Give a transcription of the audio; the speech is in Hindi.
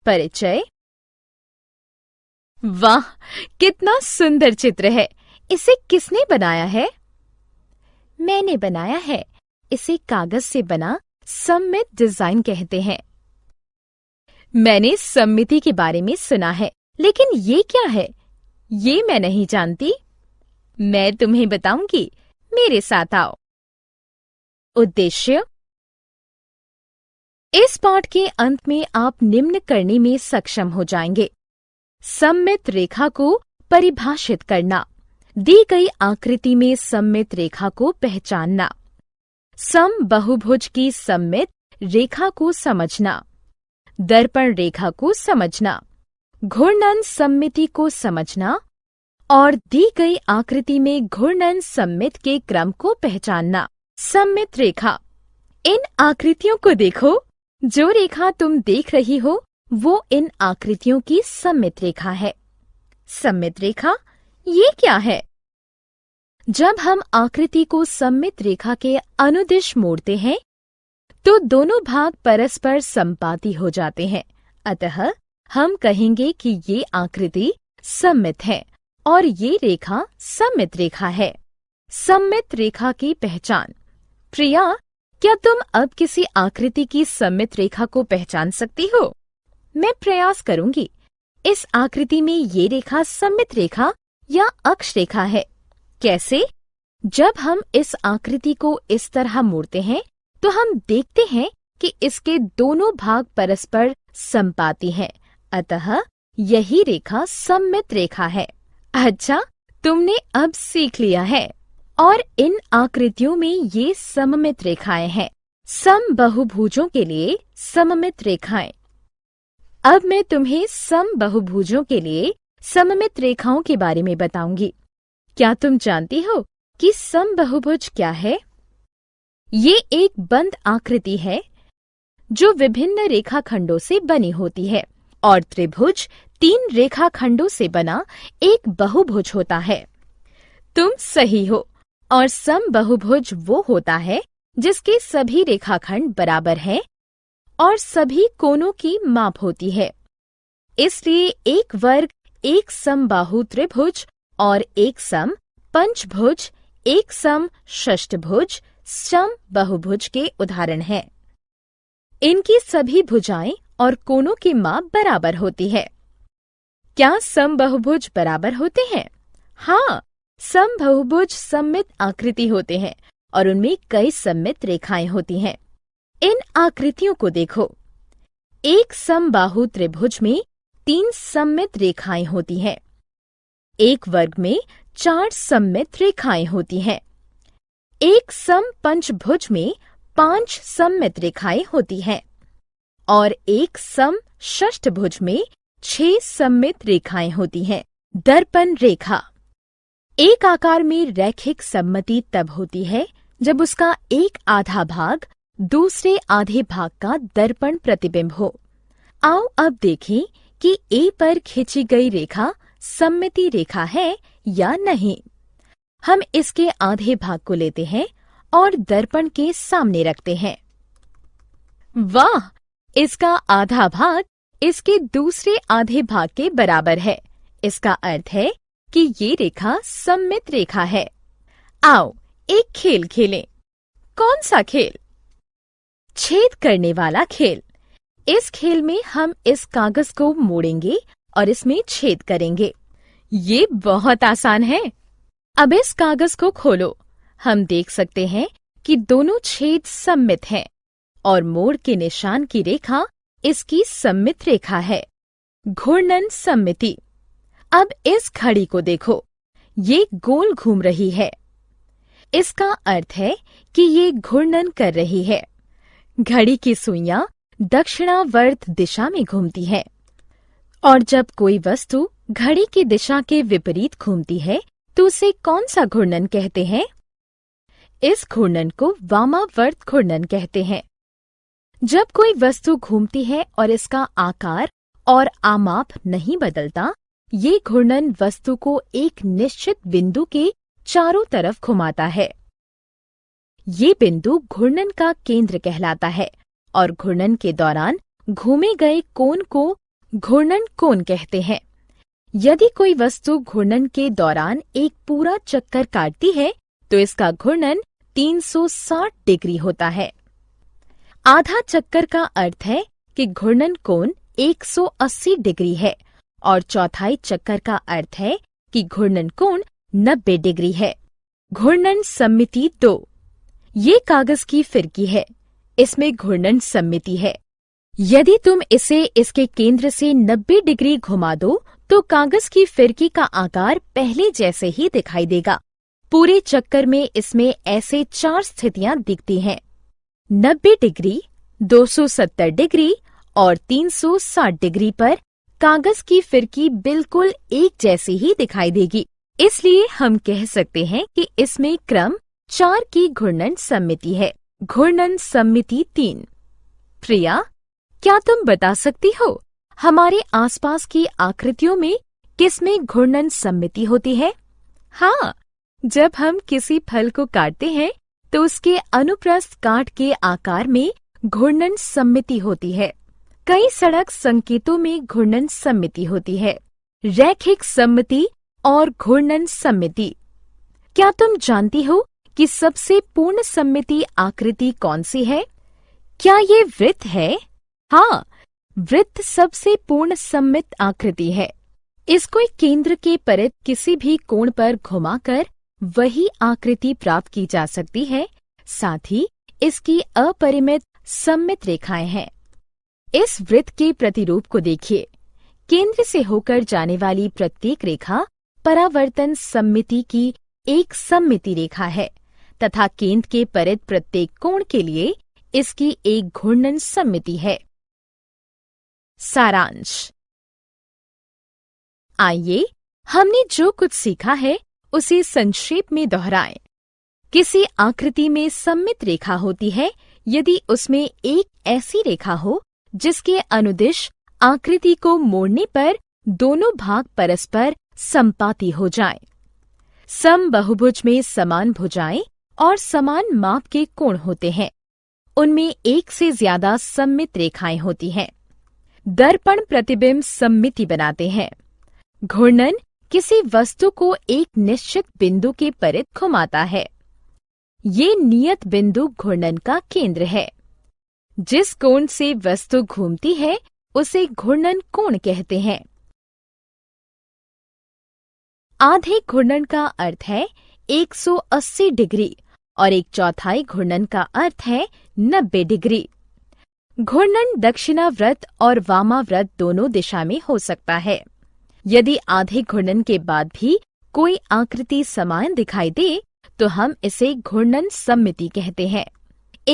परिचय। वाह, कितना सुंदर चित्र है। इसे किसने बनाया है? मैंने बनाया है। इसे कागज से बना सममित डिजाइन कहते हैं। मैंने सममिति के बारे में सुना है, लेकिन ये क्या है? ये मैं नहीं जानती। मैं तुम्हें बताऊंगी, मेरे साथ आओ। उद्देश्य। इस पाठ के अंत में आप निम्न करने में सक्षम हो जाएंगे। सममित रेखा को परिभाषित करना, दी गई आकृति में सममित रेखा को पहचानना, समबहुभुज की सममित रेखा को समझना, दर्पण रेखा को समझना, घूर्णन सममिति को समझना और दी गई आकृति में घूर्णन सममित के क्रम को पहचानना। सममित रेखा। इन आकृतियों को देखो। जो रेखा तुम देख रही हो वो इन आकृतियों की सममित रेखा है। सममित रेखा ये क्या है? जब हम आकृति को सममित रेखा के अनुदिश मोड़ते हैं तो दोनों भाग परस्पर संपाती हो जाते हैं। अतः हम कहेंगे कि ये आकृति सममित है और ये रेखा सममित रेखा है। सममित रेखा की पहचान। प्रिया, क्या तुम अब किसी आकृति की सममित रेखा को पहचान सकती हो? मैं प्रयास करूंगी। इस आकृति में ये रेखा सममित रेखा या अक्ष रेखा है। कैसे? जब हम इस आकृति को इस तरह मोड़ते हैं तो हम देखते हैं कि इसके दोनों भाग परस्पर संपाती हैं। अतः यही रेखा सममित रेखा है। अच्छा, तुमने अब सीख लिया है। और इन आकृतियों में ये सममित रेखाएं हैं। समबहुभुजों के लिए सममित रेखाएं। अब मैं तुम्हें समबहुभुजों के लिए सममित रेखाओं के बारे में बताऊंगी। क्या तुम जानती हो कि समबहुभुज क्या है? ये एक बंद आकृति है जो विभिन्न रेखाखंडों से बनी होती है और त्रिभुज 3 रेखाखंडों से बना एक बहुभुज होता है। तुम सही हो। और समबहुभुज वो होता है जिसके सभी रेखाखंड बराबर हैं और सभी कोनों की माप होती है। इसलिए एक वर्ग एक समबाहु त्रिभुज और एक सम पंचभुज, एक सम षष्ठभुज, समबहुभुज के उदाहरण हैं। इनकी सभी भुजाएं और कोनों की माप बराबर होती है। क्या समबहुभुज बराबर होते हैं? हाँ, समबहुभुज सममित आकृति होते हैं और उनमें कई सममित रेखाएं होती हैं। इन आकृतियों को देखो। एक समबाहु त्रिभुज में 3 सममित रेखाएं होती हैं। एक वर्ग में 4 सममित रेखाएं होती हैं। एक सम पंचभुज में 5 सममित रेखाएं होती हैं और एक सम षष्ठभुज में 6 सममित रेखाएं होती हैं। दर्पण रेखा। एक आकार में रैखिक सममिति तब होती है जब उसका एक आधा भाग दूसरे आधे भाग का दर्पण प्रतिबिंब हो। आओ अब देखें कि ए पर खींची गई रेखा सममिति रेखा है या नहीं। हम इसके आधे भाग को लेते हैं और दर्पण के सामने रखते हैं। वाह! इसका आधा भाग इसके दूसरे आधे भाग के बराबर है। इसका अर्थ है कि ये रेखा सममित रेखा है। आओ एक खेल खेलें। कौन सा खेल? छेद करने वाला खेल। इस खेल में हम इस कागज को मोड़ेंगे और इसमें छेद करेंगे। ये बहुत आसान है। अब इस कागज को खोलो। हम देख सकते हैं कि दोनों छेद सममित हैं और मोड़ के निशान की रेखा इसकी सममित रेखा है। घूर्णन सममिति। अब इस घड़ी को देखो, ये गोल घूम रही है। इसका अर्थ है कि ये घूर्णन कर रही है। घड़ी की सुइयां दक्षिणावर्त दिशा में घूमती है और जब कोई वस्तु घड़ी की दिशा के विपरीत घूमती है तो उसे कौन सा घूर्णन कहते हैं? इस घूर्णन को वामावर्त घूर्णन कहते हैं। जब कोई वस्तु घूमती है और इसका आकार और आमाप नहीं बदलता, ये घूर्णन वस्तु को एक निश्चित बिंदु के चारों तरफ घुमाता है। ये बिंदु घूर्णन का केंद्र कहलाता है और घूर्णन के दौरान घूमे गए कोण को घूर्णन कोण कहते हैं। यदि कोई वस्तु घूर्णन के दौरान एक पूरा चक्कर काटती है तो इसका घूर्णन 360 डिग्री होता है। आधा चक्कर का अर्थ है कि घूर्णन कोण 180 डिग्री है और चौथाई चक्कर का अर्थ है कि घूर्णन कोण 90 डिग्री है। घूर्णन सममिति 2। ये कागज की फिरकी है, इसमें घूर्णन सममिति है। यदि तुम इसे इसके केंद्र से 90 डिग्री घुमा दो तो कागज की फिरकी का आकार पहले जैसे ही दिखाई देगा। पूरे चक्कर में इसमें ऐसे 4 स्थितियां दिखती हैं: 90 डिग्री, 270 डिग्री और 360 डिग्री पर कागज की फिरकी बिल्कुल एक जैसी ही दिखाई देगी। इसलिए हम कह सकते हैं कि इसमें क्रम 4 की घूर्णन सममिति है। घूर्णन सममिति 3। प्रिया, क्या तुम बता सकती हो हमारे आसपास की आकृतियों में किसमें घूर्णन सममिति होती है? हाँ, जब हम किसी फल को काटते हैं तो उसके अनुप्रस्थ काट के आकार में घूर्णन सममिति होती है। कई सड़क संकेतों में घूर्णन सममिति होती है। रैखिक सममिति और घूर्णन सममिति। क्या तुम जानती हो कि सबसे पूर्ण सममिति आकृति कौन सी है? क्या ये वृत्त है? हाँ, वृत्त सबसे पूर्ण सममित आकृति है। इसको एक केंद्र के परित किसी भी कोण पर घुमाकर वही आकृति प्राप्त की जा सकती है। साथ ही इसकी अपरिमित सममित रेखाएं हैं। इस वृत्त के प्रतिरूप को देखिए। केंद्र से होकर जाने वाली प्रत्येक रेखा परावर्तन सममिति की एक सममिति रेखा है तथा केंद्र के परित प्रत्येक कोण के लिए इसकी एक घूर्णन सममिति है। सारांश। आइए हमने जो कुछ सीखा है उसे संक्षेप में दोहराएं। किसी आकृति में सममित रेखा होती है यदि उसमें एक ऐसी रेखा हो जिसके अनुदिश आकृति को मोड़ने पर दोनों भाग परस्पर समपाती हो जाएं। समबहुभुज में समान भुजाएं और समान माप के कोण होते हैं। उनमें एक से ज्यादा सममित रेखाएं होती हैं। दर्पण प्रतिबिंब सममिति बनाते हैं। घूर्णन किसी वस्तु को एक निश्चित बिंदु के परित घुमाता है। ये नियत बिंदु घूर्णन का केंद्र है। जिस कोण से वस्तु घूमती है उसे घूर्णन कोण कहते हैं। आधे घूर्णन का अर्थ है 180 डिग्री और 1/4 घूर्णन का अर्थ है 90 डिग्री। घूर्णन दक्षिणाव्रत और वामाव्रत दोनों दिशा में हो सकता है। यदि आधे घूर्णन के बाद भी कोई आकृति समान दिखाई दे तो हम इसे घूर्णन सममिति कहते हैं।